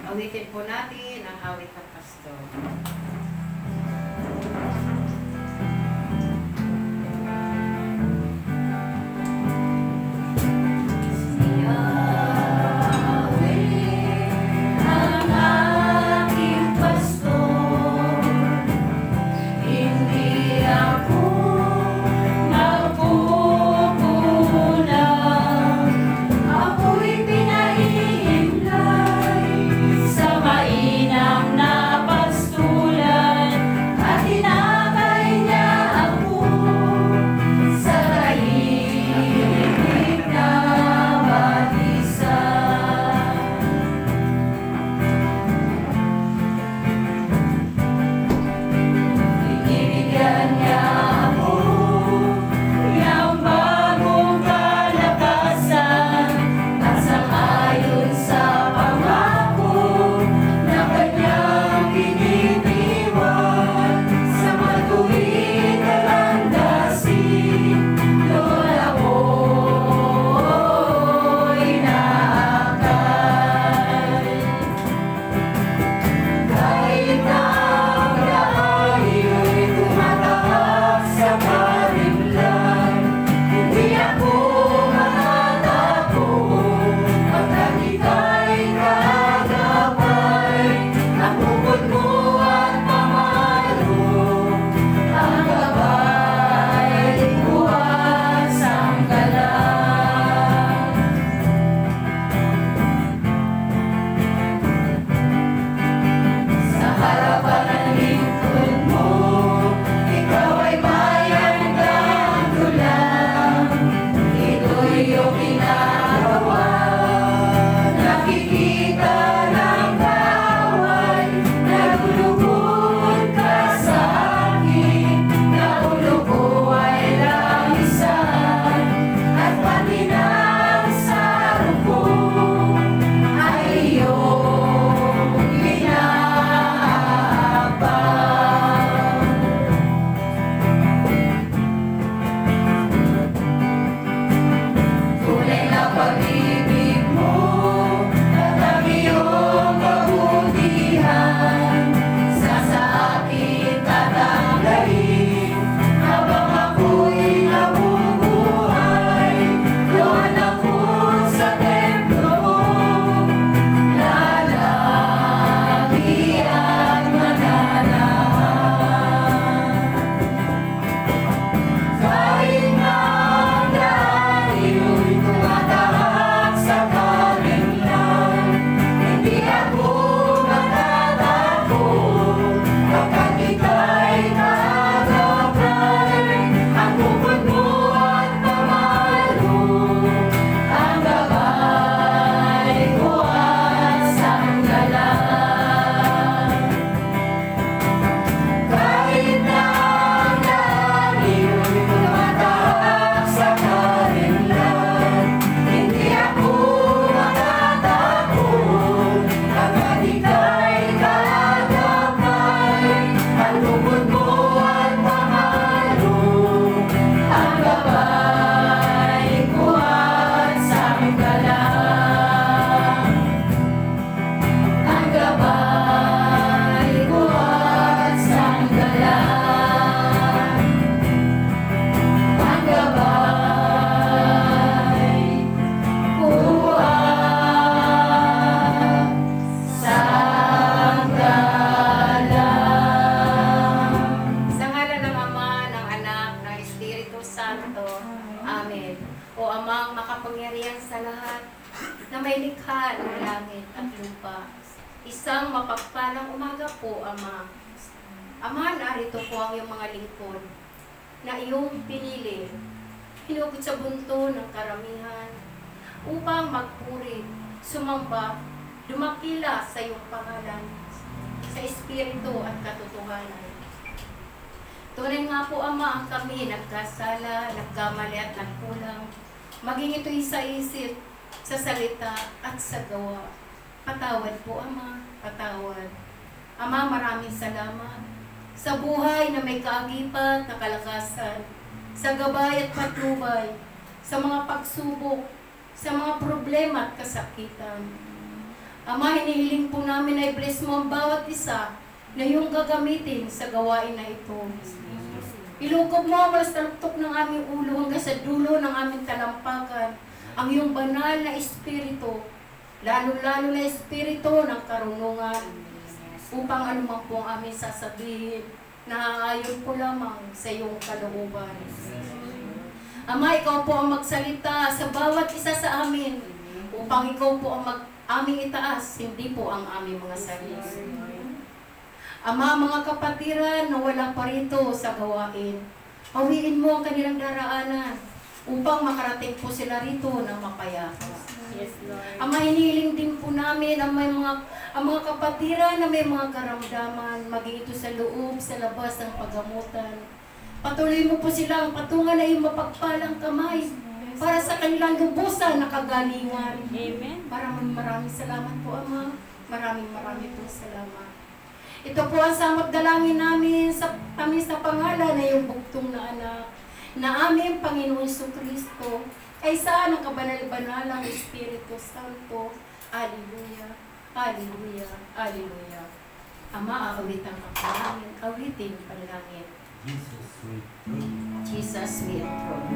Awitin po natin ang awit ng pastor. Isang mapagpalang umaga po, Ama. Ama, narito po ang iyong mga lingkod na iyong pinili, hinubot sa bunto ng karamihan, upang magpuri, sumamba, dumakila sa iyong pangalan, sa Espiritu at katotohanan. Tunay nga po, Ama, ang kami nagkasala, nagkamali at nagkulang, maging ito'y sa isip, sa salita at sa gawa. Patawad po, Ama, patawad. Ama, maraming salamat sa buhay na may kaagipat na kalakasan, sa gabay at patnubay, sa mga pagsubok, sa mga problema at kasakitan. Ama, hinihiling po namin na i-bless mo ang bawat isa na iyong gagamitin sa gawain na ito. Ilukob mo ang taluktok ng aming ulo hanggang sa dulo ng aming talampakan ang iyong banal na espiritu, lalo-lalo na espiritu ng karunungan, upang anumang po ang aming sasabihin, naaayon po lamang sa iyong kalooban. Ama, ikaw po ang magsalita sa bawat isa sa amin, upang ikaw po ang aming itaas, hindi po ang aming mga sarili. Ama, mga kapatiran na wala pa rito sa gawain, hawiin mo ang kanilang daraanan upang makarating po sila rito ng mapayapa. Yes, Lord. Ama, hinihiling din po namin ang mga kapatiran na may mga karamdaman, maging ito sa loob, sa labas ng paggamutan. Patuloy mo po silang patungan na iyong mapagpalang kamay para sa kanilang lubusan na kagalingan. Amen. Maraming salamat po, Ama. Maraming po salamat. Ito po ang samot dalangin namin sa pangalan na iyong bugtong na anak, na aming Panginoon Jesucristo, ay saan ang kabanal-banalang Espiritu Santo. Alleluia, Alleluia, Alleluia. Ama, awitan ang panalangin, awitin panalangin. Jesus, we adore.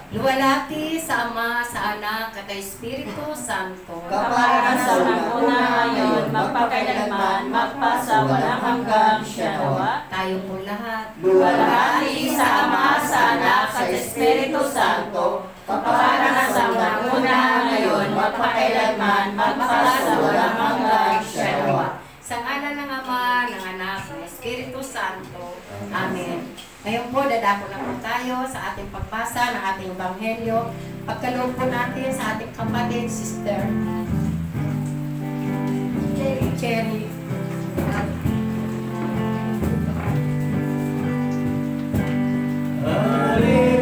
Luwalhati sa Ama, sa Anak, at kay Espiritu Santo. Kapara sa una ngayon, magpakailanman, magpasa walang hanggang siya nawa. Tayo po lahat. Luwalhati sa Ama, sa Anak, at Espiritu Santo. Kapara sa una ngayon, magpakailanman, magpasa walang hanggang siya nawa. Sa ngalan ng Ama, ng Anak, ng Espiritu Santo. Amen. Ngayon po, dadako na po tayo sa ating pagbasa ng ating Ebanghelyo. Pagkaloob po natin sa ating kapatid, Sister Cherry. Hallelujah.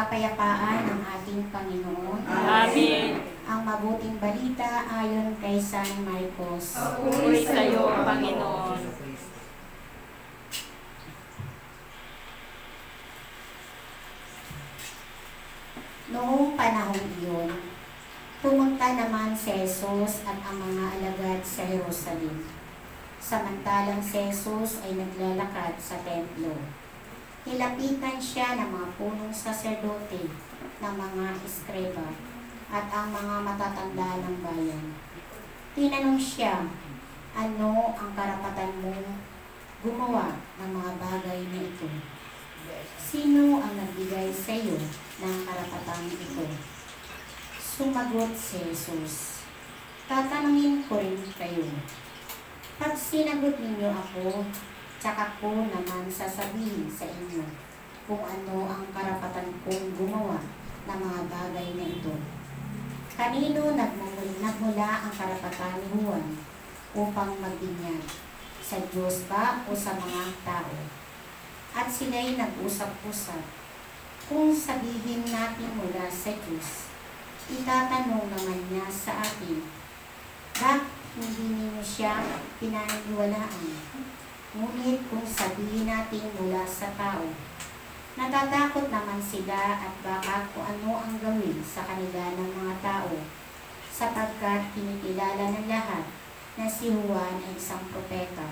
kapayapaan ng ating Panginoon. Amen. Ang mabuting balita ayon kay San Marcos. Puri sa iyo, Panginoon. Noong panahong iyon, pumunta naman si Jesus at ang mga alagad sa Jerusalem. Samantalang si Jesus ay naglalakad sa templo. Nilapitan siya ng mga punong saserdote, ng mga eskreba, at ang mga matatanda ng bayan. Tinanong siya, ano ang karapatan mong gumawa ng mga bagay na ito? Sino ang nagbigay sa iyo ng karapatang ito? Sumagot si Jesus, tatanungin ko rin kayo. Pag sinagot ninyo ako, tsaka ko naman sasabihin sa inyo kung ano ang karapatan kong gumawa ng mga bagay na ito. Kanino nagmula ang karapatan ni Juan upang magbinyag? Sa Diyos ba o sa mga tao? At sila'y nag-usap-usap. Kung sabihin natin mula sa Diyos, itatanong naman niya sa atin, bakit hindi niyo siya pinaniniwalaan? Ngunit kung sabihin natin mula sa tao, natatakot naman sila at baka kung ano ang gawin sa kanila ng mga tao, sapagkat kinikilala ng lahat na si Juan ay isang propeta.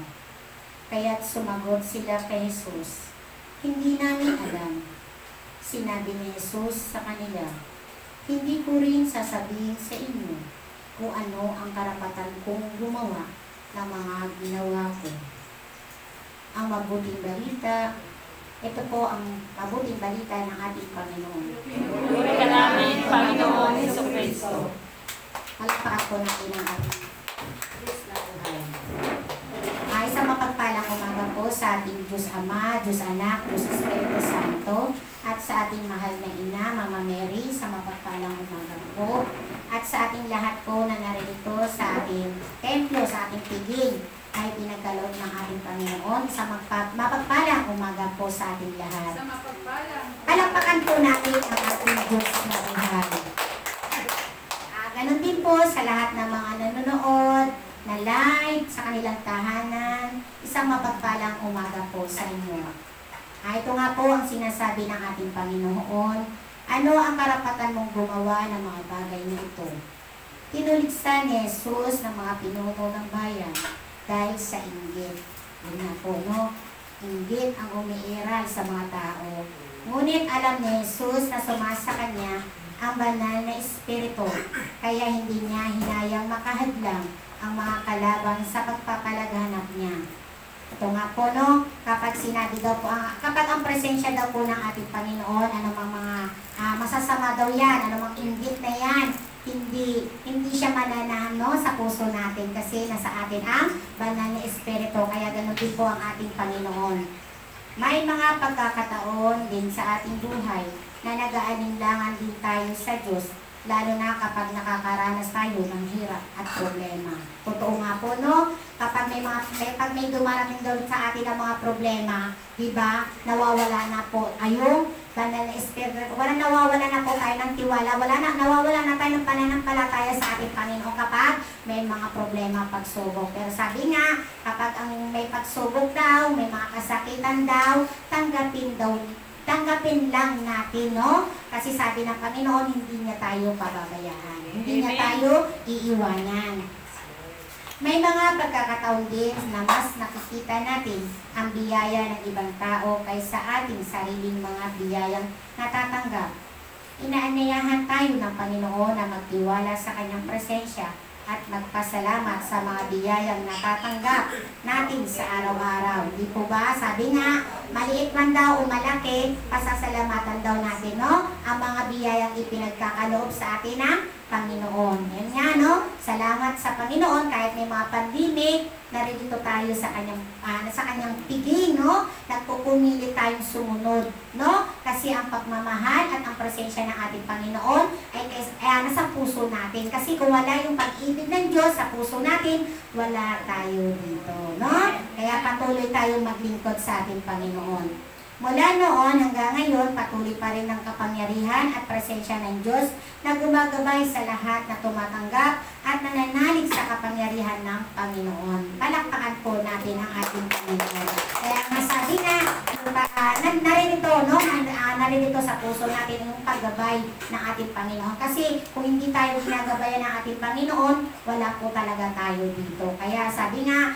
Kaya't sumagot sila kay Jesus, hindi namin alam. Sinabi ni Jesus sa kanila, hindi ko rin sasabihin sa inyo kung ano ang karapatan kong gumawa ng mga ginawa ko. Ang mabuting balita, ito po ang mabuting balita ng ating Panginoon. Puri ka namin, Panginoon Jesucristo. Palakpakan po natin ang ating Diyos na buhay. Isang mapagpalang umaga po sa ating Diyos Ama, Diyos Anak, Diyos Espiritu Santo, at sa ating mahal na Ina, Mama Mary, sa mapagpalang umaga po, at sa ating lahat po na narito sa ating templo, sa ating piging, ay pinagkaloob ng ating Panginoon sa mapagpalang umaga po sa ating lahat. Sa mapagpalang. Palakpakan po natin ang ating Diyos na buhay. Ganon din po sa lahat ng mga nanonood, na live sa kanilang tahanan, isang mapagpalang umaga po sa inyo. Ito nga po ang sinasabi ng ating Panginoon, ano ang karapatan mong gumawa ng mga bagay na ito? Tinuligsan ni Jesus ng mga pinuno ng bayan dahil sa inggit. Yun nga po, no? Inggit ang umiiral sa mga tao. Ngunit alam ni Jesus na sumasa kanya ang banal na espiritu, kaya hindi niya hinayang makahadlang ang mga kalaban sa pagpapalaganap niya. Ito nga po, no, kapag sinabi daw po, kapag ang presensya daw po ng ating Panginoon, anumang mga masasama daw yan, anumang inggit na yan, hindi siya mananahan, no, sa puso natin kasi nasa atin ang banal na espiritu, kaya ganun din po ang ating Panginoon. May mga pagkakataon din sa ating buhay na nag-aalinlangan din tayo sa Diyos, lalo na kapag nakakaranas tayo ng hirap at problema. Totoo nga po, no? Kapag may dumarating daw sa atin ang mga problema, di ba, nawawala na po ayong banal na espiritu. Nawawala na po tayo ng tiwala. Nawawala na tayo ng pananampalataya sa ating Panginoon kapag may mga problema, pagsubok. Pero sabi nga, kapag may pagsubok daw, may mga kasakitan daw, tanggapin lang natin, no? Kasi sabi ng Panginoon, hindi niya tayo pababayaan. Hindi niya tayo iiwanan. May mga pagkakataon din na mas nakikita natin ang biyaya ng ibang tao kaysa ating sariling mga biyayang natatanggap. Inaanyayahan tayo ng Panginoon na magtiwala sa Kanyang presensya at magpasalamat sa mga biyayang natatanggap natin sa araw-araw. Di po ba? Sabi nga, maliit man daw o malaki, pasasalamatan daw natin, no? Ang mga biyayang ipinagkakaloob sa atin ng Panginoon. Yan nga, no? Salamat sa Panginoon kahit may mga pandemic, narito tayo sa kanyang piging, no? Nagpupumili tayong sumunod, no? Kasi ang pagmamahal at ang presensya ng ating Panginoon ay nasa puso natin. Kasi kung wala yung pag-ibig ng Diyos sa puso natin, wala tayo dito, no? Kaya patuloy tayong maglingkod sa ating Panginoon. Mula noon hanggang ngayon, patuloy pa rin ang kapangyarihan at presensya ng Diyos na gumagabay sa lahat na tumatanggap at nananalig sa kapangyarihan ng Panginoon. Palakpakan po natin ang ating Panginoon. Kaya masabi na, naririto, no? Naririto sa puso natin yung paggabay ng ating Panginoon. Kasi kung hindi tayo ginagabayan ng ating Panginoon, wala po talaga tayo dito. Kaya sabi nga,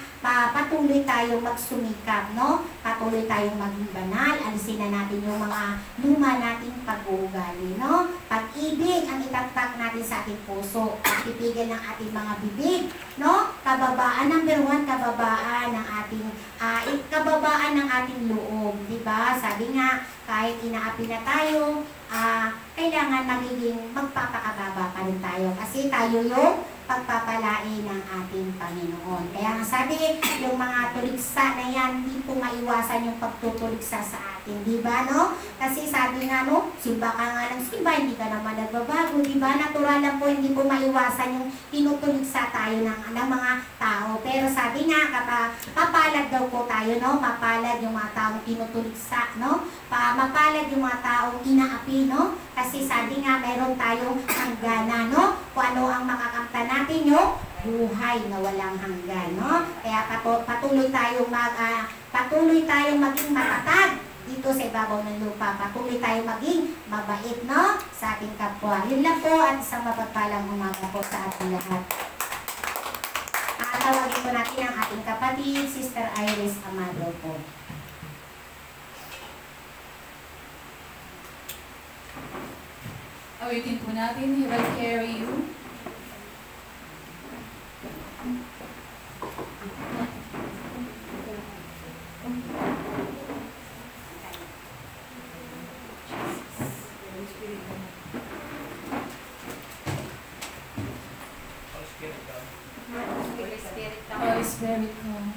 patuloy tayong magsumikap, no? Patuloy tayong maging banal, alisin na natin yung mga luma nating pag-uugali, no? Pag-ibig ang itatak natin sa ating puso, pagpipigil ng ating mga bibig, no? Kababaan, number 1, kababaan ng ating kababaan ng ating loob, di ba? Sabi nga, kahit inaapi na tayo, kailangan magpapakababa pa rin tayo kasi tayo yung pagpapalain ng ating Panginoon. Kaya nga sabi, yung mga tuligsa na yan, hindi po maiwasan yung pagtutuligsa sa atin, di ba, no? Kasi sabi nga, no, simba ka nga ng simba, hindi ka naman nagbabago, di ba? Natural lang po, hindi po maiwasan yung tinutuligsa tayo ng mga tao. Pero sabi nga, mapalad daw po tayo, no? Mapalad yung mga taong tinutuligsa, no? Mapalad yung mga taong inaapi, no? Kasi sabi nga, mayroon tayong hanggana, no? Kung ano ang makakamta natin, yung buhay na walang hanggan, no? Kaya patuloy tayong maging matatag dito sa ibabaw ng lupa. Patuloy tayong maging mabait, no? Sa ating kapwa. Yun lang po at isang mapagpalang umaga po sa ating lahat. Tawagin po natin ang ating kapatid, Sister Iris Amado po. Awitin po natin, He will carry you. Holy Spirit, come.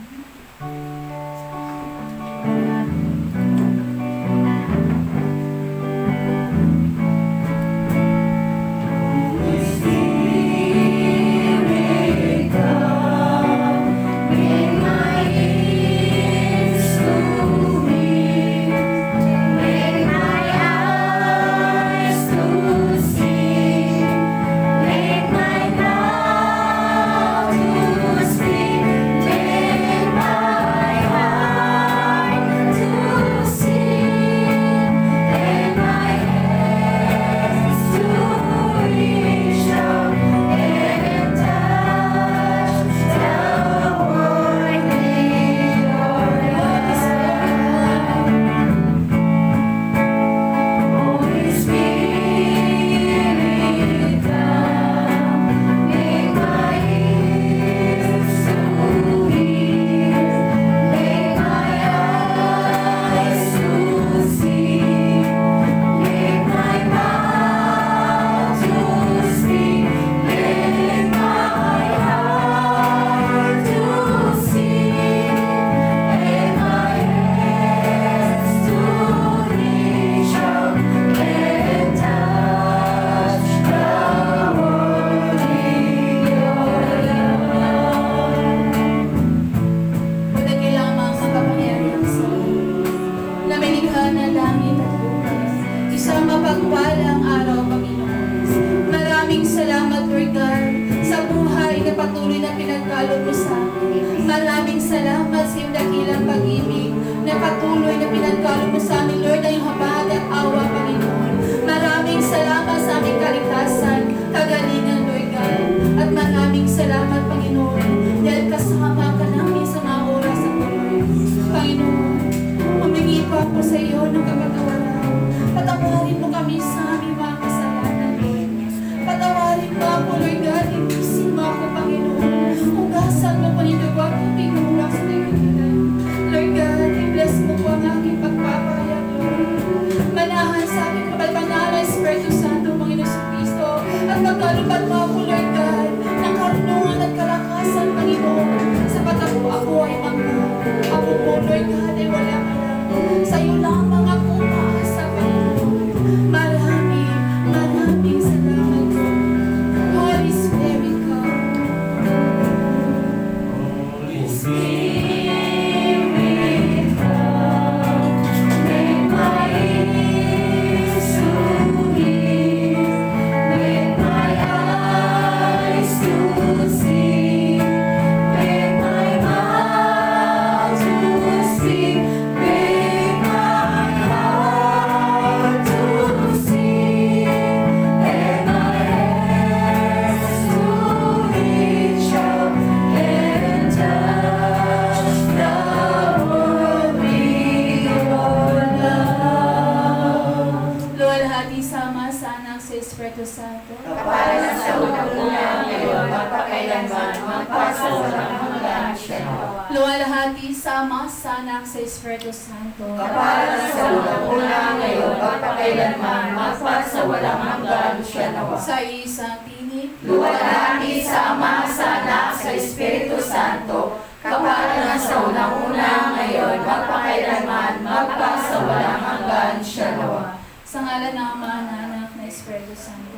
Santo, Kapara sa unang-una, ngayon, magpakailanman, magpasawalang hanggan. Siya nawa. Luwalhati sa Ama, sa Anak, sa Espiritu Santo. Kapara sa unang-una, ngayon, magpakailanman, magpasawalang hanggan. Siya nawa. Sa isang tinig, Luwalhati sa Ama, sa Anak, sa Espiritu Santo, kapara sa unang-una, ngayon, magpakailanman, magpasawalang hanggan. Siya nawa. sa ngalan ng Ama, ng Anak, na Espiritu Santo.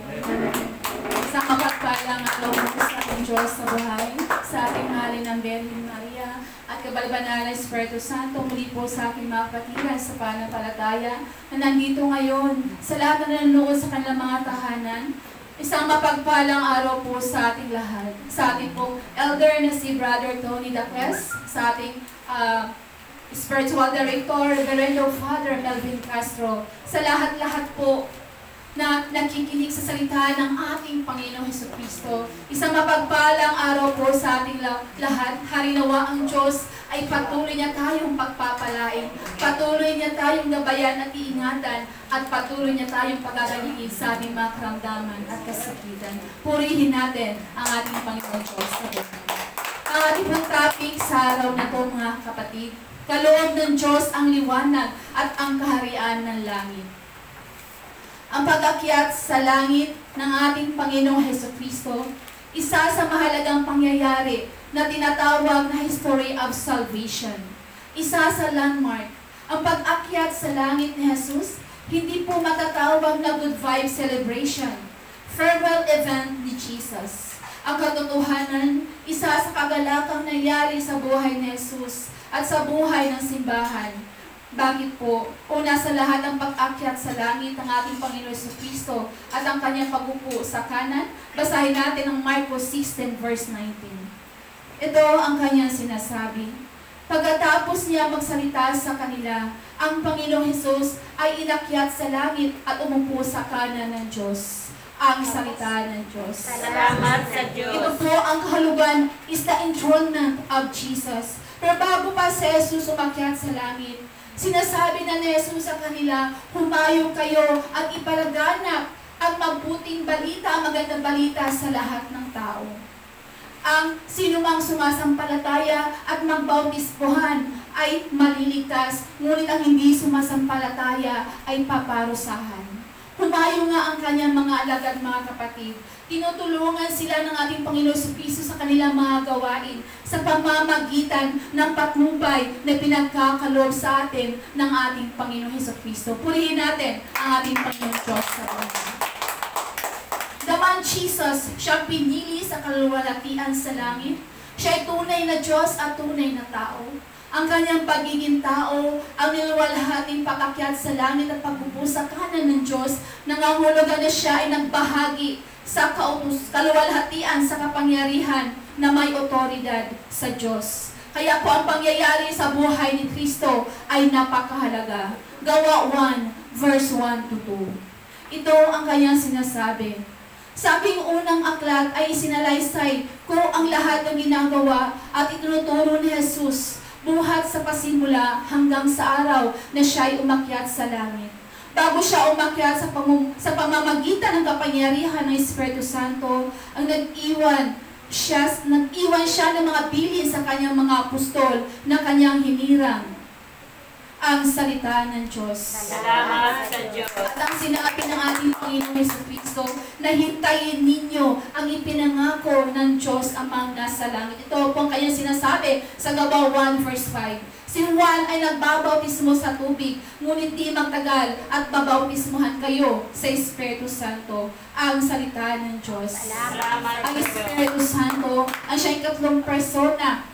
Sa mapagpalang araw mo sa ating Diyos sa buhay, sa ating mahalin ng Birhen Maria, at kabalbalan ng Espiritu Santo, muli po sa aking mga kapatiran sa pananampalataya na nandito ngayon sa lahat na nanonood sa kanilang mga tahanan. Isang mapagpalang araw po sa ating lahat. Sa ating po elder na si Brother Tony Dapes, sa ating spiritual director, Reverendo Father Melvin Castro, sa lahat-lahat po na nakikinig sa salita ng ating Panginoong Hesukristo. Isang mapagpalang araw po sa ating lahat. Harinawa ang Diyos ay patuloy niya tayong pagpapalain, patuloy niya tayong gabayan at iingatan, at patuloy niya tayong pagkakalingin sa ating mga karamdaman at kasakitan. Purihin natin ang ating Panginoong Diyos sa buhay. Ang ating pong topic sa araw na ito, mga kapatid, kaloob ng Diyos ang liwanag at ang kaharian ng langit. Ang pag-akyat sa langit ng ating Panginoong Hesukristo, isa sa mahalagang pangyayari na tinatawag na history of salvation. Isa sa landmark. Ang pag-akyat sa langit ni Jesus, hindi po matatawag na good vibe celebration, farewell event ni Jesus. Ang katotohanan, isa sa kagalakang nangyari sa buhay ni Jesus at sa buhay ng simbahan. Bakit po? Una sa lahat, ang pag-akyat sa langit ng ating Panginoon Jesucristo at ang kanyang pag-upo sa kanan. Basahin natin ang Marcos 16 verse 19. Ito ang kanyang sinasabi. Pagkatapos niya magsalita sa kanila, ang Panginoong Hesus ay inakyat sa langit at umupo sa kanan ng Diyos. Ang salita ng Diyos. Salamat sa Diyos. Ito po ang kahulugan, is the enthronement of Jesus. Pero bago pa si Jesus umakyat sa langit, sinasabi na ni Jesus sa kanila, humayo kayo at ipalaganap ang mabuting balita, magandang balita sa lahat ng tao. Ang sinumang sumasampalataya at magbautismohan ay maliligtas, ngunit ang hindi sumasampalataya ay paparusahan. Humayo nga ang kanyang mga alagad, mga kapatid. Tinutulungan sila ng ating Panginoon Jesucristo sa kanilang mga gawain sa pamamagitan ng patnubay na pinagkakaloob sa atin ng ating Panginoon Jesucristo. Purihin natin ang ating Panginoon Diyos sa buhay. The man Jesus, siya pinili sa kaluwalhatian sa langit. Siya ay tunay na Diyos at tunay na tao. Ang kanyang pagiging tao, ang niluwalhating pag-akyat sa langit at pagbubuo sa kanan ng Diyos, nangangahulugan na siya ay nagbahagi sa kaluwalhatian sa kapangyarihan na may otoridad sa Diyos. Kaya po ang pangyayari sa buhay ni Kristo ay napakahalaga. Gawa 1, verse 1 to 2. Ito ang kanyang sinasabi. Sa aking unang aklat ay isinalaysay ko ang lahat ng ginagawa at itinuturo ni Jesus buhat sa pasimula hanggang sa araw na siya ay umakyat sa langit. Bago siya umakyat sa pamamagitan ng kapangyarihan ng Espiritu Santo, ang nag-iwan siya ng mga bilin sa kanyang mga apostol na kanyang hinirang ang salita ng Diyos. Salamat sa Diyos. At ang sinabi ng ating Panginoong Jesucristo na hintayin ninyo ang ipinangako ng Diyos amang nasa langit. Ito po ang kanyang sinasabi sa Gawa 1 verse 5. Si Juan ay nagbabautismo sa tubig, ngunit di magtagal at babautismohan kayo sa Espiritu Santo, ang salita ng Diyos. Salamat Ang sa Diyos. Espiritu Santo, ang siya'y katlong persona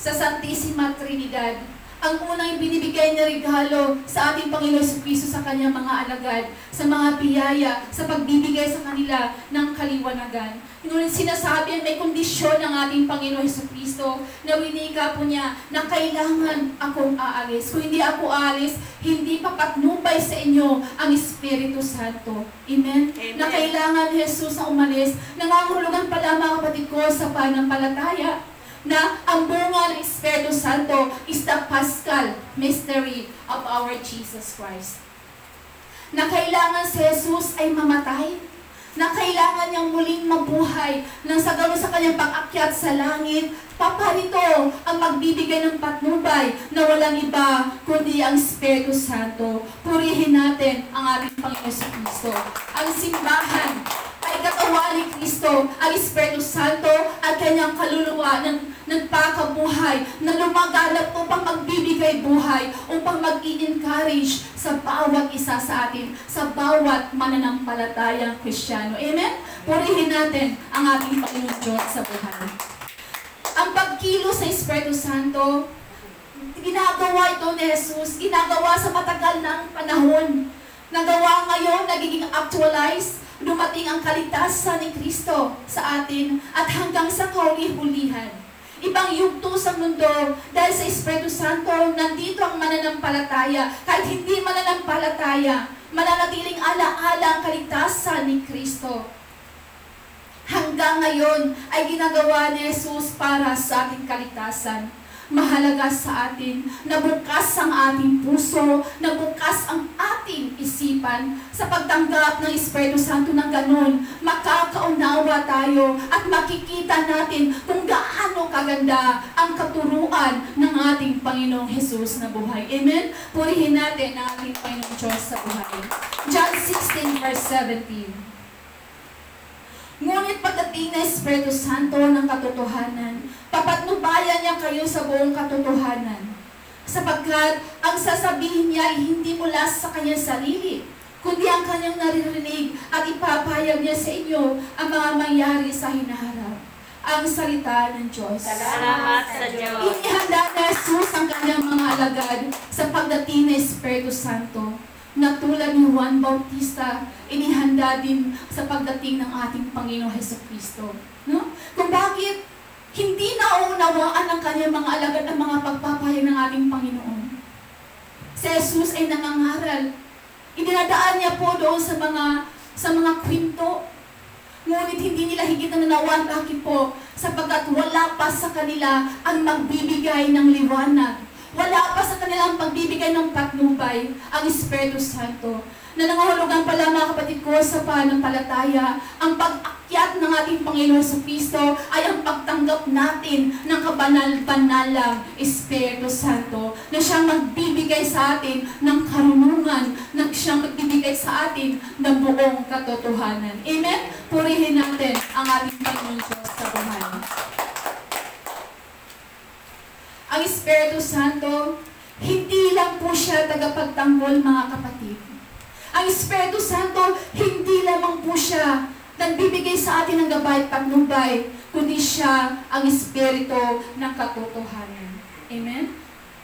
sa Santissima Trinidad. Ang unang binibigay na regalo sa ating Panginoon Jesucristo sa kanyang mga alagad, sa mga biyaya, sa pagbibigay sa kanila ng kaliwanagan. Ngunit sinasabi, may kondisyon ng ating Panginoon Jesucristo na winika po niya na kailangan akong aalis. Kung hindi ako aalis, hindi papatnubay sa inyo ang Espiritu Santo. Amen? Amen. Na kailangan Jesus na umalis. Nangangahulugan pala, mga kapatid ko, sa pananampalataya na ang bunga ng Espiritu Santo is the Paschal mystery of our Jesus Christ. Na kailangan si Jesus ay mamatay, na kailangan niyang muling mabuhay nang sa gano'n sa kanyang pag-akyat sa langit. Paparito ang magbibigay ng patnubay na walang iba kundi ang Espiritu Santo. Purihin natin ang ating Panginoon Kristo. Ang simbahan ay katawan ni Kristo, ang Espiritu Santo at kanyang kaluluwa ng nagpakabuhay, na lumaganap upang magbibigay buhay, upang mag-i-encourage sa bawat isa sa atin, sa bawat mananampalatayang Kristiyano. Amen? Purihin natin ang ating Panginoon Diyos sa buhay. Ang pagkilos sa Espiritu Santo, ginagawa ito ni Jesus, ginagawa sa matagal ng panahon. Nagawa ngayon, nagiging actualized, dumating ang kaligtasan ni Kristo sa atin at hanggang sa kauli-hulihan. Ibang yugto sa mundo dahil sa Espiritu Santo, nandito ang mananampalataya. Kahit hindi mananampalataya, mananatiling ala-ala ang kaligtasan ni Kristo. Hanggang ngayon ay ginagawa ni Jesus para sa ating kaligtasan. Mahalaga sa atin na bukas ang ating puso, na bukas ang ating isipan sa pagtanggap ng Espiritu Santo ng ganun. Makakaunawa tayo at makikita natin kung gaano kaganda ang katuruan ng ating Panginoong Jesus na buhay. Amen? Purihin natin ang ating Panginoong Diyos sa buhay. John 16 verse 17. Ngunit pagdating na Espiritu Santo ng katotohanan, papatnubayan niya kayo sa buong katotohanan. Sapagkat ang sasabihin niya ay hindi mula sa kanyang sarili, kundi ang kanyang naririnig at ipapahayag niya sa inyo ang mga mangyari sa hinaharap. Ang salita ng Diyos. Salamat sa Diyos. Inihanda na Jesus ang kanyang mga alagad sa pagdating ng Espiritu Santo, na tulad ni Juan Bautista, inihanda din sa pagdating ng ating Panginoong Hesukristo. No? Kung bakit hindi nauunawaan ng kanyang mga alagad ang mga pagpapahayag ng ating Panginoon. Si Jesus ay nangangaral. Idinadaan niya po doon sa mga kwento. Ngunit hindi nila higit na nanawaan. Bakit po? Sapagkat wala pa sa kanila ang magbibigay ng liwanag. Wala pa sa kanilang pagbibigay ng patnubay, ang Espiritu Santo. Na nangahulugan pala mga kapatid ko sa pananampalataya, ang pag-akyat ng ating Panginoon Jesucristo ay ang pagtanggap natin ng kabanal-banalang Espiritu Santo, na siyang magbibigay sa atin ng karunungan, na siyang magbibigay sa atin ng buong katotohanan. Amen? Purihin natin ang ating Panginoon Diyos sa buhay. Ang Espiritu Santo, hindi lang po siya tagapagtanggol, mga kapatid. Ang Espiritu Santo, hindi lamang po siya nagbibigay sa atin ng gabay at patnubay, kundi siya ang Espiritu ng katotohanan. Amen?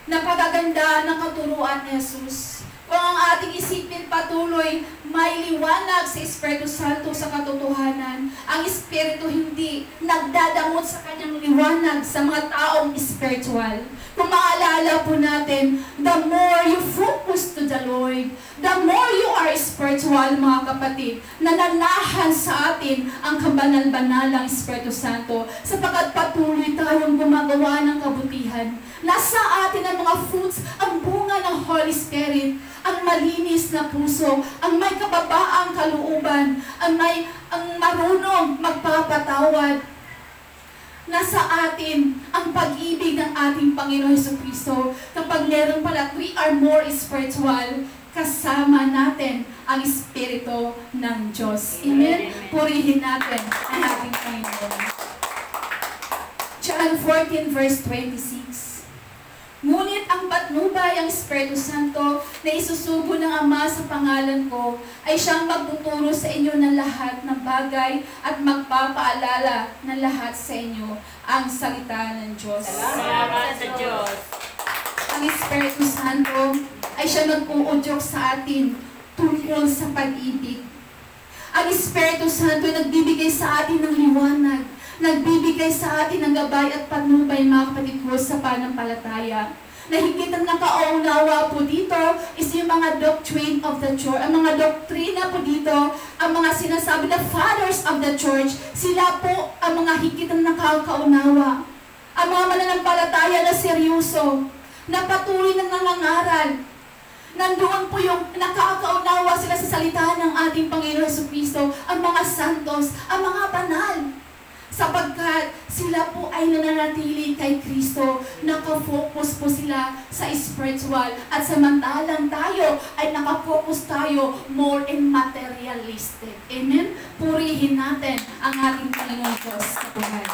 Napakaganda ng katuruan ni Jesus. Kung ang ating isipin patuloy, may liwanag sa Espiritu Santo sa katotohanan. Ang Espiritu hindi nagdadamot sa kanyang liwanag sa mga taong spiritual. Kung maalala po natin, the more you focus to the Lord, the more you are spiritual, mga kapatid, nananahan sa atin ang kabanal-banalang Espiritu Santo, sapagkat patuloy tayong gumagawa ng kabutihan. Nasa atin ang mga fruits, ang bunga ng Holy Spirit, ang malinis na puso, ang may kababaang kalooban, ang marunong magpapatawad. Nasa atin ang pag-ibig ng ating Panginoon Jesucristo. Kapag meron pala, we are more spiritual, kasama natin ang Espiritu ng Diyos. Amen? Purihin natin ang ating Panginoon. John 14 verse 26. Ngunit ang patnubay, ang Espiritu Santo, na isusubo ng Ama sa pangalan ko, ay siyang magtuturo sa inyo ng lahat ng bagay at magpapaalala ng lahat sa inyo ang salita ng Diyos. Salamat sa Diyos. Ang Espiritu Santo ay siya nag-uudyok sa atin tungkol sa pag-ibig. Ang Espiritu Santo ay nagbibigay sa atin ng liwanag, nagbibigay sa atin ng gabay at patnubay, mga kapatid ko, sa pananampalataya. Na higit ang nakaunawa po dito is yung mga doctrine of the church. Ang mga doktrina po dito, ang mga sinasabi na fathers of the church, sila po ang mga higit ang nakaunawa. Ang mga mananampalataya na seryoso, na patuloy na nangangaral, Nandoon po yung nakakaunawa sila sa salita ng ating Panginoon Jesucristo, ang mga santos, ang mga banal. Sapagkat sila po ay nananatili kay Kristo, nakafocus po sila sa spiritual, at samantalang tayo ay nakafocus tayo more in materialistic. Amen? Purihin natin ang ating Panginoon Diyos sa buhay.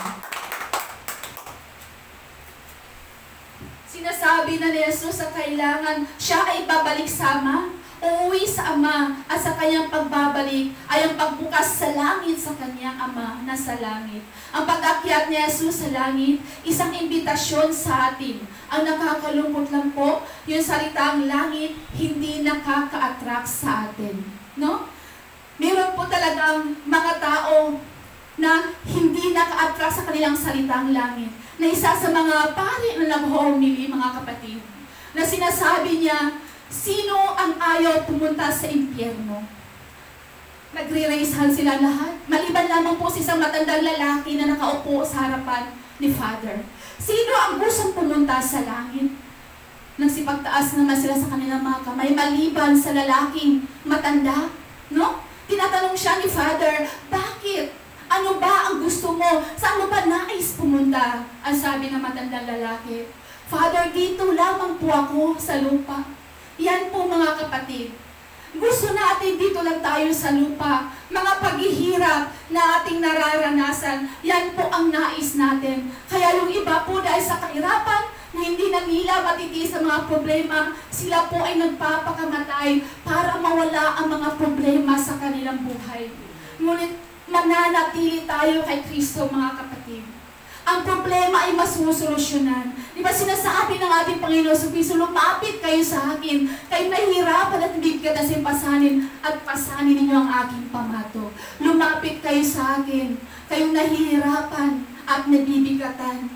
Sinasabi na ni Jesus sa kailangan siya ay babalik sa Ama, uuwi sa Ama, at sa kanyang pagbabalik ay ang pagbukas sa langit sa kanyang Ama na sa langit. Ang pag-akyat ni Jesus sa langit, isang imbitasyon sa atin. Ang nakakalungkot lang po, yung salitang langit, hindi nakaka-attract sa atin. No? Meron po talagang mga tao na hindi naka-attract sa kanilang salitang langit. Na isa sa mga pari na nag-homily, mga kapatid, na sinasabi niya, sino ang ayaw pumunta sa impyerno? Nagre-raisehan sila lahat. Maliban lamang po si isang matandang lalaki na nakaupo sa harapan ni Father. Sino ang gustong pumunta sa langit? Nagsipagtaas naman sila sa kanilang mga kamay, maliban sa lalaking matanda. No? Tinatanong siya ni Father, bakit? Ano ba ang gusto mo? Saan mo ba nais pumunta? Ang sabi ng matandang lalaki, Father, dito lamang po ako sa lupa. Yan po mga kapatid. Gusto natin dito lang tayo sa lupa. Mga paghihirap na ating nararanasan, yan po ang nais natin. Kaya yung iba po dahil sa kahirapan, na hindi na nila matitiis sa mga problema, sila po ay nagpapakamatay para mawala ang mga problema sa kanilang buhay. Ngunit mananatili tayo kay Kristo, mga kapatid. Ang problema ay masusolusyonan. Di ba sinasabi ng ating Panginoon Jesucristo, lumapit kayo sa akin, kayo nahihirapan at nabibigyan na simpasanin, at pasanin ninyo ang aking pamato. Lumapit kayo sa akin, kayong nahihirapan at nabibigatan,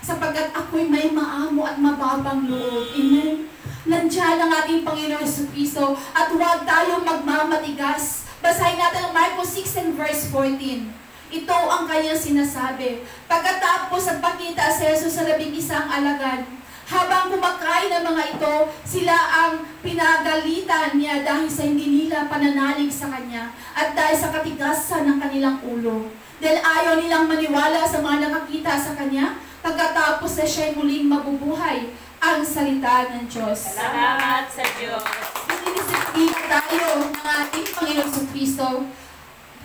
sapagkat ako'y may maamo at mababang loob. Amen? Nandiyan ang ating Panginoon Jesucristo, at huwag tayong magmamatigas. Basahin natin ang Marcos 6 and verse 14. Ito ang kanyang sinasabi. Pagkatapos at pakita si Jesus sa 11 alagad, habang kumakain ng mga ito, sila ang pinagalitan niya dahil sa hindi nila pananalig sa kanya at dahil sa katigasan ng kanilang ulo. Dahil ayaw nilang maniwala sa mga nakakita sa kanya, pagkatapos na siya'y muling mabubuhay, ang salita ng Diyos. Salamat sa Diyos. Inisipin tayo ng ating Panginoon Jesucristo.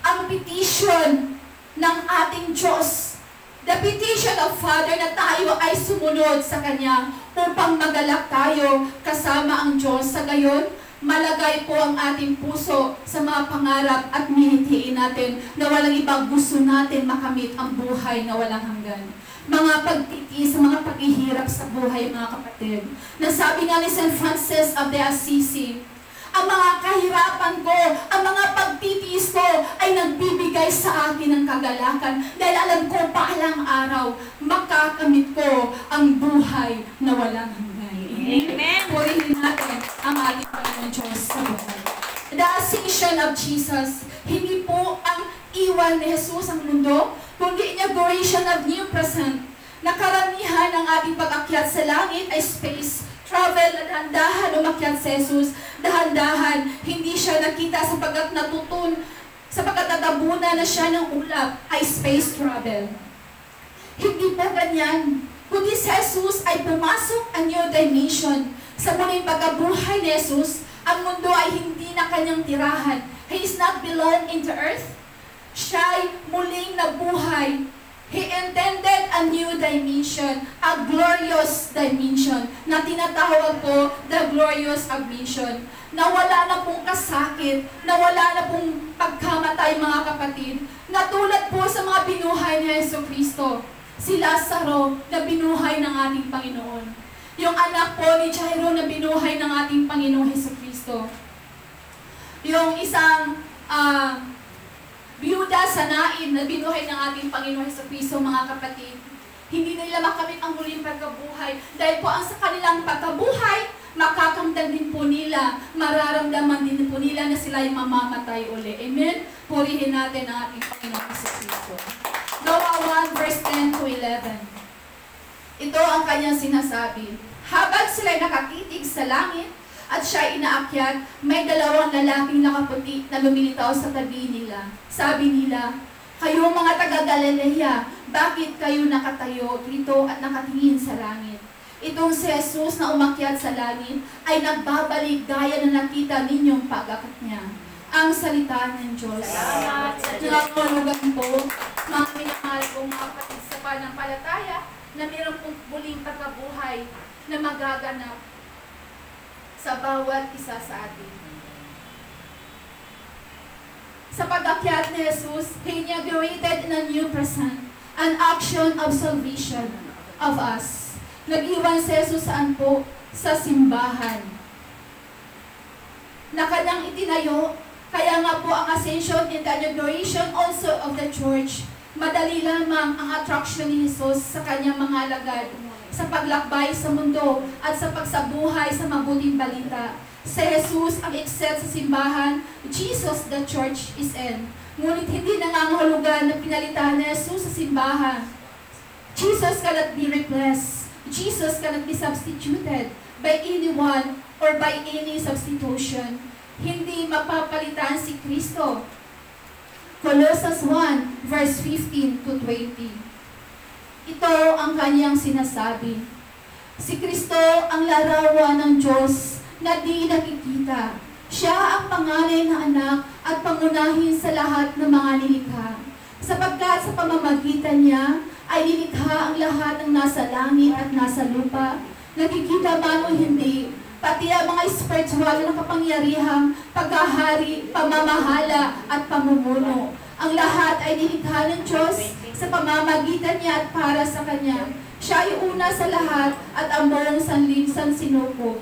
Ang petition ng ating Diyos, the petition of Father na tayo ay sumunod sa Kanya upang magalak tayo kasama ang Diyos. Sa gayon, malagay po ang ating puso sa mga pangarap at minitiin natin na walang ibang gusto natin makamit ang buhay na walang hanggan. Mga pagtitiis, mga paghihirap sa buhay, mga kapatid. Nasabi nga ni St. Francis of the Assisi, ang mga kahirapan ko, ang mga pagtitiis ko ay nagbibigay sa akin ng kagalakan dahil alam ko palang araw makakamit ko ang buhay na walang hanggan. Amen. Purihin natin ang ating Panginoon Diyos sa buhay. The Ascension of Jesus, hindi po ang iwan ni Jesus ang mundo, kundi inauguration of new present. Nakaramihan ng ating pag-akyat sa langit ay space travel na dahan-dahan umakyat si Jesus. Dahan-dahan, hindi siya nakita sapagkat natutun, sapagkat natabunan na siya ng ulap, ay space travel. Hindi po ganyan. Kundi si Jesus ay pumasok ang new dimension. Sa muling pagkabuhay ni Jesus, ang mundo ay hindi na kanyang tirahan. He is not belong into earth. Siya'y muling nabuhay. He intended a new dimension, a glorious dimension, na tinatawag po the glorious admission. Na wala na pong kasakit, na wala na pong pagkamatay, mga kapatid. Na tulad po sa mga binuhay ni Jesucristo, si Lazaro na binuhay ng ating Panginoon. Yung anak po ni Jairo na binuhay ng ating Panginoon Jesucristo. Yung isang biyuda sa Nain na binuhay ng ating Panginoon Jesucristo, mga kapatid. Hindi nila makamit ang muling pagkabuhay. Dahil po ang sa kanilang pagkabuhay, makakamtan din po nila, mararamdaman din po nila na sila ay mamamatay uli. Amen? Purihin natin ang ating Panginoon Jesucristo. Noah 1 verse 10 to 11. Ito ang kanyang sinasabi. Habang sila'y nakatitig sa langit, at siya inaakyat, may dalawang lalaking nakaputi na lumilitaw sa tabi nila. Sabi nila, "Kayo mga taga-Galilea, bakit kayo nakatayo dito at nakatingin sa langit? Itong si Jesus na umakyat sa langit ay nagbabalik gaya na nakita ninyong pag-akyat niya." Ang salita ng Diyos. Salamat sa Diyos. Nangangulugan po, mga minamahal kong mga kapatid sa pananampalataya, na mayroon pong muling pagkabuhay na magaganap sa bawat isa sa atin. Sa pag-akyat ni Jesus, He inaugurated in a new present, an action of salvation of us. Nag-iwan si Jesus saan po? Sa simbahan na kanyang itinayo. Kaya nga po ang ascension and the inauguration also of the church, madali lamang ang attraction ni Jesus sa kanyang mga alagad sa paglakbay sa mundo at sa pagsabuhay sa mabuting balita. Si Jesus ang exit sa simbahan, Jesus the church is in. Ngunit hindi nangangahulugan na pinalitan ni Jesus sa simbahan. Jesus cannot be replaced. Jesus cannot be substituted by anyone or by any substitution. Hindi mapapalitan si Kristo. Colossians 1 verse 15 to 20. Ito ang kanyang sinasabi. Si Kristo ang larawan ng Diyos na di nakikita. Siya ang panganay na anak at pangunahin sa lahat ng mga nilikha. Sapagkat sa pamamagitan niya ay nilikha ang lahat ng nasa langit at nasa lupa, nakikita man o hindi, pati ang mga spiritual na kapangyarihang paghahari, pamamahala at pamumuno. Ang lahat ay nilikha ng Diyos sa pamamagitan niya at para sa Kanya. Siya ay una sa lahat at ang buong sanlibutan sinuko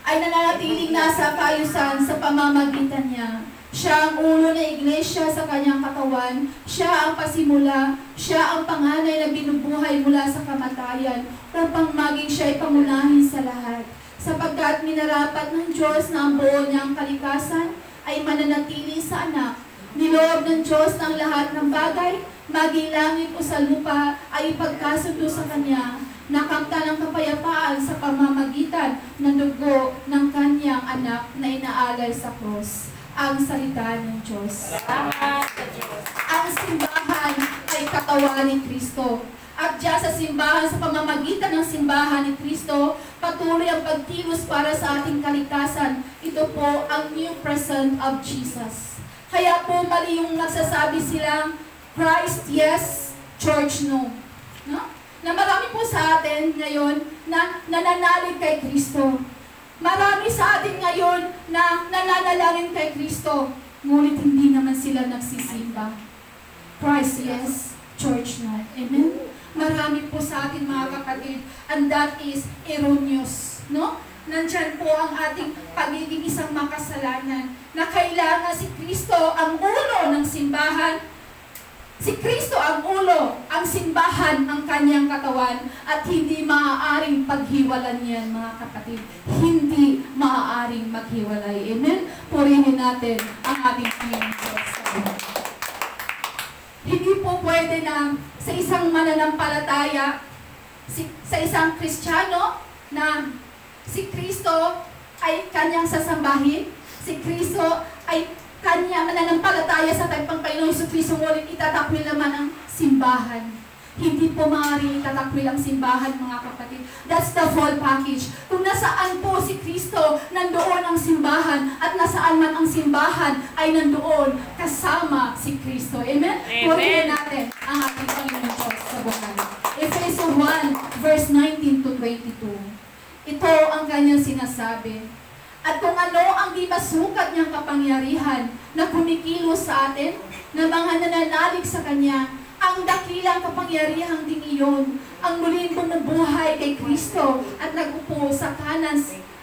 ay nananatiling nasa kaayusan sa pamamagitan niya. Siya ang ulo ng iglesia sa kanyang katawan. Siya ang pasimula. Siya ang panganay na binubuhay mula sa kamatayan upang maging siya ay pangunahin sa lahat. Sapagkat minarapat ng Diyos na ang buo niyang kalikasan ay mananatili sa anak. Niloob ng Diyos ng lahat ng bagay, maging langit o sa lupa, ay ipagkasundo sa Kanya. Nakamta ng kapayapaan sa pamamagitan ng dugo ng Kanyang anak na inaalay sa krus. Ang salita ng Diyos. Salamat sa Diyos. Ang simbahan ay katawan ni Kristo. At diyan sa simbahan, sa pamamagitan ng simbahan ni Kristo, patuloy ang pagkilos para sa ating kaligtasan. Ito po ang new present of Jesus. Kaya po mali yung nagsasabi silang, Christ yes, church no. No? Na marami po sa atin ngayon na nananalig kay Kristo. Marami sa atin ngayon na nananalangin kay Kristo, ngunit hindi naman sila nagsisimba. Christ yes, church no. Amen? Marami po sa atin mga kapatid, and that is erroneous, no? Nandyan po ang ating pagiging isang makasalanan na kailangan si Kristo ang ulo ng simbahan. Si Kristo ang ulo, ang simbahan, ang kanyang katawan, at hindi maaaring paghiwalan yan, mga kapatid. Hindi maaaring maghiwalay. Amen? Purihin natin ang ating Panginoon sa buhay. Hindi po pwede na sa isang mananampalataya, sa isang Kristiyano, na si Kristo ay kanyang sasambahin, si Kristo ay kanya mananampalataya sa tayong Panginoon sa Kristo, ngunit itatakwil naman ang simbahan. Hindi po maaaring itatakwil ang simbahan, mga kapatid. That's the full package. Kung nasaan po si Kristo, nandoon ang simbahan, at nasaan man ang simbahan, ay nandoon kasama si Kristo. Amen? Purihin natin ang ating Panginoon Diyos sa buhay. Efeso 1, verse 19 to 22. Ito ang kanyang sinasabi. At kung ano ang di masukat niyang kapangyarihan na kumikilos sa atin, na mga nananalig sa Kanya, ang dakilang kapangyarihang ding iyon, ang muling bumubuhay kay Kristo at nagupo sa kanan,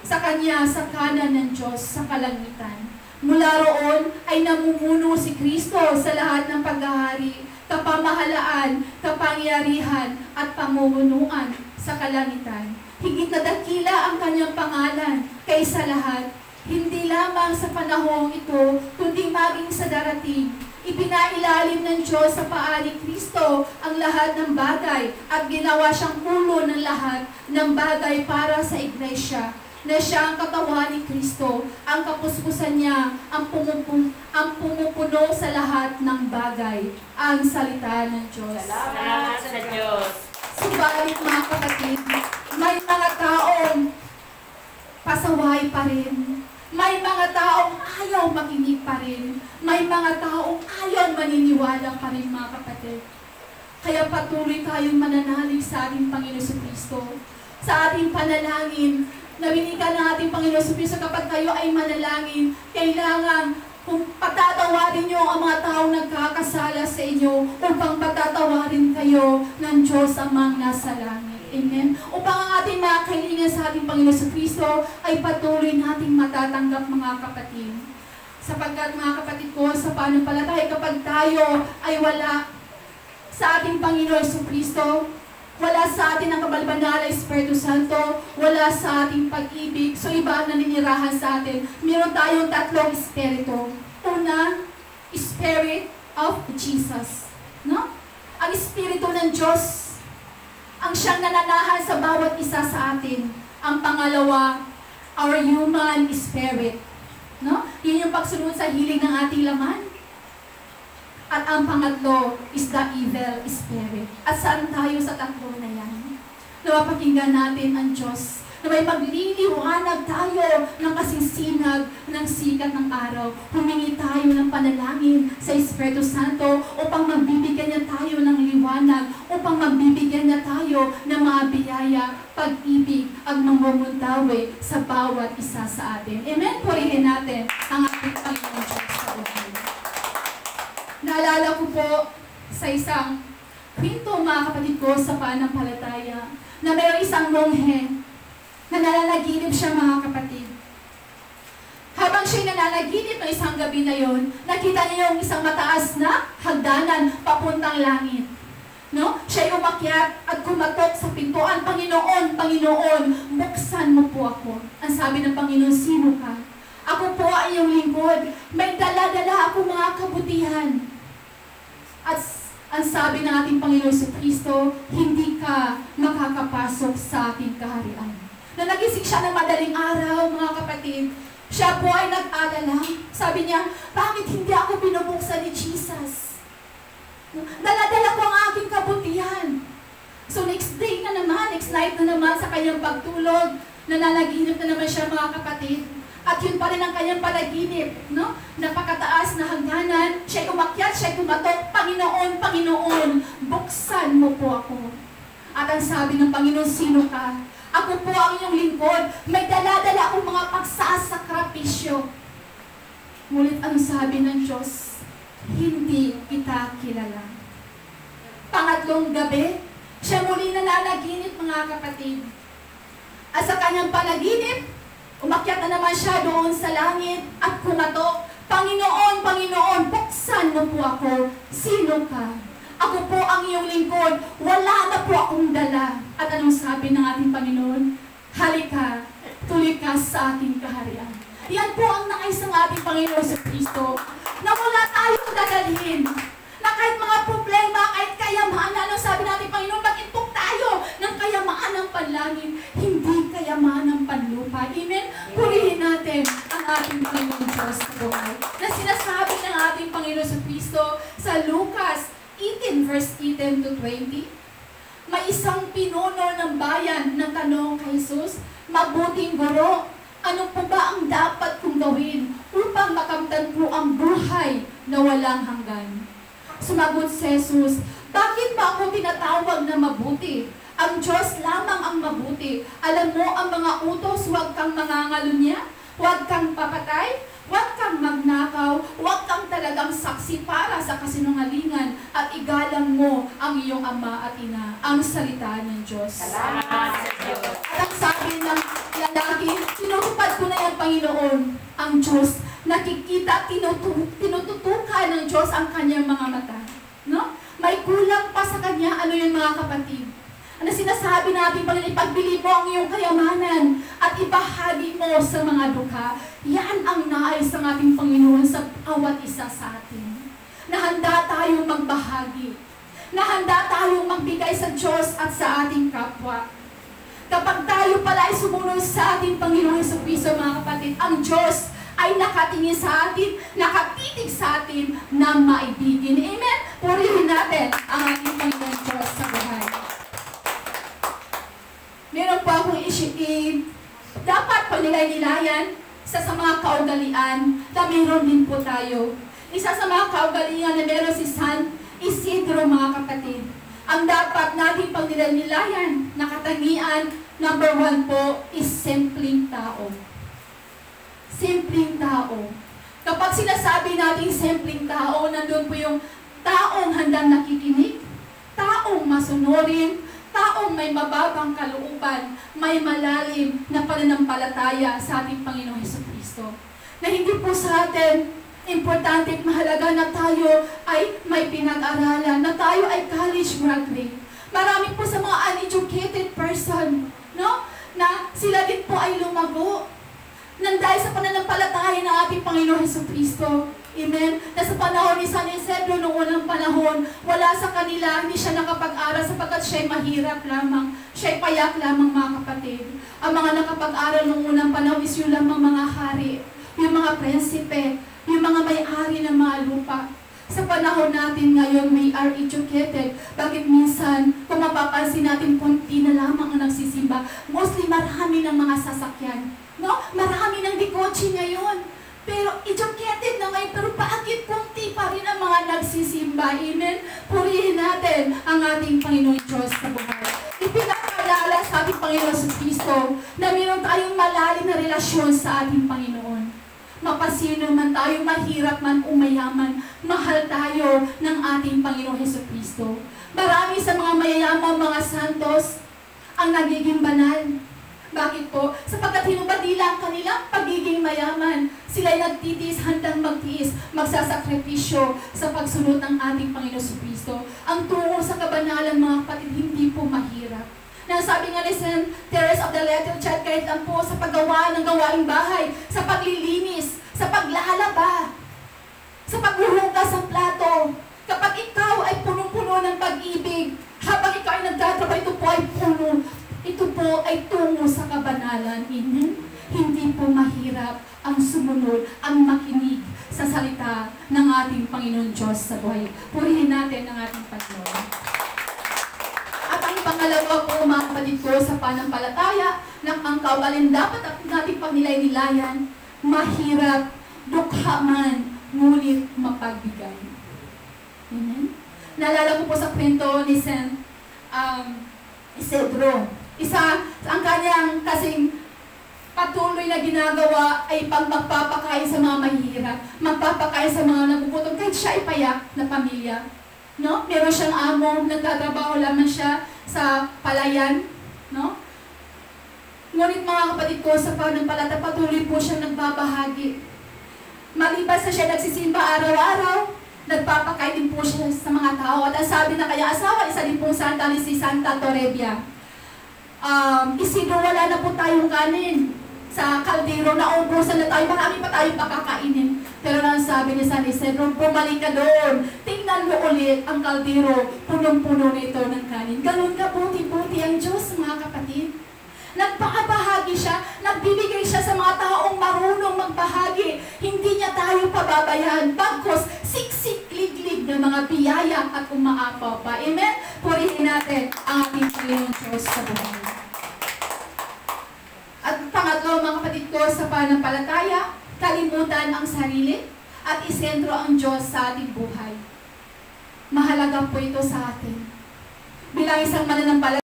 sa Kanya, sa kanan ng Diyos sa kalangitan. Mula roon ay namumuno si Kristo sa lahat ng paghahari, kapamahalaan, kapangyarihan at pamumunuan sa kalangitan. Higit na dakila ang kanyang pangalan kaysa lahat, hindi lamang sa panahong ito, kundi maging sa darating. Ipinailalim ng Diyos sa paa ni Kristo ang lahat ng bagay at ginawa siyang ulo ng lahat ng bagay para sa iglesia. na siya ang katawan ni Kristo, ang kapuspusan niya, ang pumupuno sa lahat ng bagay, ang salita ng Diyos. Salamat sa Diyos. Subalit mga kapatid, may mga taong pasaway pa rin. May mga taong ayaw makinig pa rin. May mga taong ayaw maniniwala pa rin mga kapatid. Kaya patuloy tayong mananalig sa ating Panginoon Kristo. Sa ating panalangin, nabinikan ng ating Panginoon Kristo kapag kayo ay manalangin, kailangan kung patatawarin niyo ang mga taong nagkakasala sa inyo upang patatawarin kayo ng Diyos amang nasa langit. Amen? Upang ang ating mga kailangan sa ating Panginoon Kristo ay patuloy nating matatanggap mga kapatid. Sapagkat mga kapatid ko, sa pananampalataya kapag tayo ay wala sa ating Panginoon Kristo, wala sa atin ang kabalbanal na Espiritu Santo, wala sa ating pag-ibig, so iba ang naninirahan sa atin. Meron tayong tatlong espiritu. Una, Spirit of Jesus. No? Ang Espiritu ng Diyos, ang siyang nananahan sa bawat isa sa atin. Ang pangalawa, our human spirit. No? Yun yung pagsunod sa hiling ng ating laman. At ang pangatlo is the evil spirit. At saan tayo sa tatlo na yan? Napapakinggan natin ang Diyos na may magliliwanag tayo ng kasingsinag ng sikat ng araw. Humingi tayo ng panalangin sa Espiritu Santo upang magbibigyan niya tayo ng liwanag, upang magbibigyan niya tayo ng mga biyaya, pag-ibig at mamumuntawi sa bawat isa sa atin. Amen? Purihin natin ang ating Panginoon Diyos sa buhay. Naalala ko po sa isang kwento mga kapatid ko sa pananampalataya na mayroong isang monghe na nananaginip siya mga kapatid. Habang siya'y nananaginip ng isang gabi na yon, nakita niya yung isang mataas na hagdanan papuntang langit. No? Siya'y umakyat at kumatok sa pintuan, Panginoon, Panginoon, buksan mo po ako. Ang sabi ng Panginoon, sino ka? Ako po ay iyong lingkod. May dala-dala ako mga kabutihan. At ang sabi ng ating Panginoon sa Kristo, hindi ka makakapasok sa ating kaharian. Na nagising siya ng madaling araw, mga kapatid, siya po ay nag-alala. Sabi niya, bakit hindi ako binubuksan ni Jesus? Dala-dala ko ang aking kabutihan. So next day na naman, next night na naman sa kanyang pagtulog, nananaginip na naman siya mga kapatid. At yun pa rin ang kanyang panaginip, no? Napakataas na hangganan, siya'y umakyat, siya'y kumatok, Panginoon, Panginoon, buksan mo po ako. At ang sabi ng Panginoon, sino ka? Ako po ang iyong lingkod, may dala-dala akong mga pagsasakripisyo. Ngunit ang sabi ng Diyos, hindi kita kilala. Pangatlong gabi, siya muli nananaginip mga kapatid. At sa kanyang panaginip, umakyat na naman siya doon sa langit at kumatok, Panginoon, Panginoon, buksan mo po ako. Sino ka? Ako po ang iyong lingkod. Wala na po akong dala. At anong sabi ng ating Panginoon? Halika, tuloy ka sa ating kaharian. Yan po ang nais ng ating Panginoon sa Kristo. Na wala tayong dadalhin. Na kahit mga problema, kahit kayamanan, anong sabi natin, Panginoon, mag-intok tayo ng kayamanan ng panlangit, hindi kayamanan ng panlupa. Amen? Purihin natin ang ating Panginoon Diyos sa buhay. Na sinasabi ng ating Panginoon sa Kristo sa Lucas 18 verse 18 to 20, may isang pinuno ng bayan na tanong kay Jesus, mabuting guro, ano po ba ang dapat kong gawin upang makamtan po ang buhay na walang hanggan? Sumagot si Jesus, bakit ba ako tinatawag na mabuti? Ang Diyos lamang ang mabuti. Alam mo ang mga utos, huwag kang mangangalunya, huwag kang papatay, huwag kang magnakaw, huwag kang talagang saksi para sa kasinungalingan, at igalang mo ang iyong ama at ina. Ang salita ng Diyos. Salamat sa Diyos. At ang sabi ng lalaki, tinutupad ko na yan, Panginoon, ang Diyos. Nakikita, tinututukan ng Diyos ang kanyang mga mata. No? May kulang pa sa kanya, ano yun mga kapatid? Ano sinasabi natin, Panginoon, ipagbili mo ang iyong kayamanan at ibahagi mo sa mga dukha. Yan ang nais ng ating Panginoon sa bawat isa sa atin. Na handa tayong magbahagi. Na handa tayong magbigay sa Diyos at sa ating kapwa. Kapag tayo pala ay sumunod sa ating Panginoong Jesucristo, mga kapatid, ang Diyos ay nakatingin sa atin, nakatitig sa atin na maibigin. Amen? Purihin natin ang ating Panginoong Diyos sa buhay. Meron pa akong dapat panilay-nilayan sa mga kaugalian na meron din po tayo. Isa sa mga kaugalian na meron si San Isidro, mga kapatid. Ang dapat natin panilay-nilayan na katangian, number 1 po, is simpleng tao. Simpleng tao. Kapag sinasabi natin simpleng tao, nandun po yung taong handang nakikinig, taong masunurin, taong may mababang kalooban, may malalim na pananampalataya sa ating Panginoong Jesucristo. Na hindi po sa atin importante at mahalaga na tayo ay may pinag-aralan, na tayo ay college graduate. Marami po sa mga uneducated person, no? Na sila din po ay lumago nang dahil sa pananampalataya ng ating Panginoong Jesucristo. Amen? Na sa panahon ni San Isidro noong unang panahon, wala sa kanila, hindi siya nakapag-aral sapagkat siya'y mahirap lamang, siya'y payak lamang, mga kapatid. Ang mga nakapag-aral noong unang panahon is yung lamang mga hari, yung mga prinsipe, yung mga may-ari ng mga lupa. Sa panahon natin ngayon, we are educated. Bakit minsan, kung mapapansin natin, kunti na lamang ang nagsisimba. Mostly, marami ng mga sasakyan. No? Marami ng dikotse ngayon. Pero educated na ngayon, pero bakit kunti pa rin ang mga nagsisimba? Amen? Purihin natin ang ating Panginoon Diyos sa buhay. Ipinakaalala sa ating Panginoon sa Kristo na mayroon tayong malalim na relasyon sa ating Panginoon. Mapasino man tayo, mahirap man o mayaman, mahal tayo ng ating Panginoong Jesucristo. Marami sa mga mayayamang mga santos ang nagiging banal. Bakit po? Sapagkat hinubad nila ang kanilang pagiging mayaman. Sila'y nagtitiis, handang magtiis, magsasakripisyo sa pagsunod ng ating Panginoong Jesucristo. Ang tungo sa kabanalan, mga kapatid, hindi po mahirap. Nasabi nga ni St. Teresa of the Little Child, kahit lang po sa paggawa ng gawaing bahay, sa paglilinis, sa paglalaba, sa paghuhugas ng plato. Kapag ikaw ay punong-puno ng pag-ibig, habang ikaw ay nagtatrabaho, ito po ay puno. Ito po ay tungo sa kabanalan. Amen? Hindi po mahirap ang sumunod, ang makinig sa salita ng ating Panginoon Diyos sa buhay. Purihin natin ang ating Panginoon. At ang pangalawa po, mga kapatid ko, sa panampalataya, ng ang kaugalin dapat natin panilay-nilayan, mahirap, dukha man, ngunit mapagbigay. Amen? Naalala ko po sa kwento ni St. Isidro. Ang kanyang kasing patuloy na ginagawa ay magpapakain sa mga mahihirap, magpapakain sa mga nagugutom, kahit siya ay payak na pamilya. No? Meron siyang amo, nagtatrabaho lamang siya sa palayan. No? Ngunit mga kapatid ko, sa panampalataya, patuloy po siyang nagbabahagi. Maliban sa siya nagsisimba araw-araw, nagpapakain din po siya sa mga tao. At ang sabi na kanyang asawa, isa din pong santa ni si Santa Torrebia. Isidro, wala na po tayong kanin sa kaldero, naubusan na tayo, marami pa tayong pakakainin. Pero nang sabi ni San Isidro, bumalik ka doon, tingnan mo ulit ang kaldero, punong-puno nito ng kanin. Ganun ka buti-buti ang Diyos, mga kapatid. Nagpakabahagi siya, nagbibigay siya sa mga taong marunong magbahagi. Hindi niya tayo pababayaan, bagkos siksik-liglig ng mga biyaya at umaapaw pa. Amen? Purihin natin ang ating Panginoon Diyos sa buhay. At pangatlo, mga kapatid ko, sa panampalataya, kalimutan ang sarili at isentro ang Diyos sa ating buhay. Mahalaga po ito sa atin. Bilang isang mananampalataya,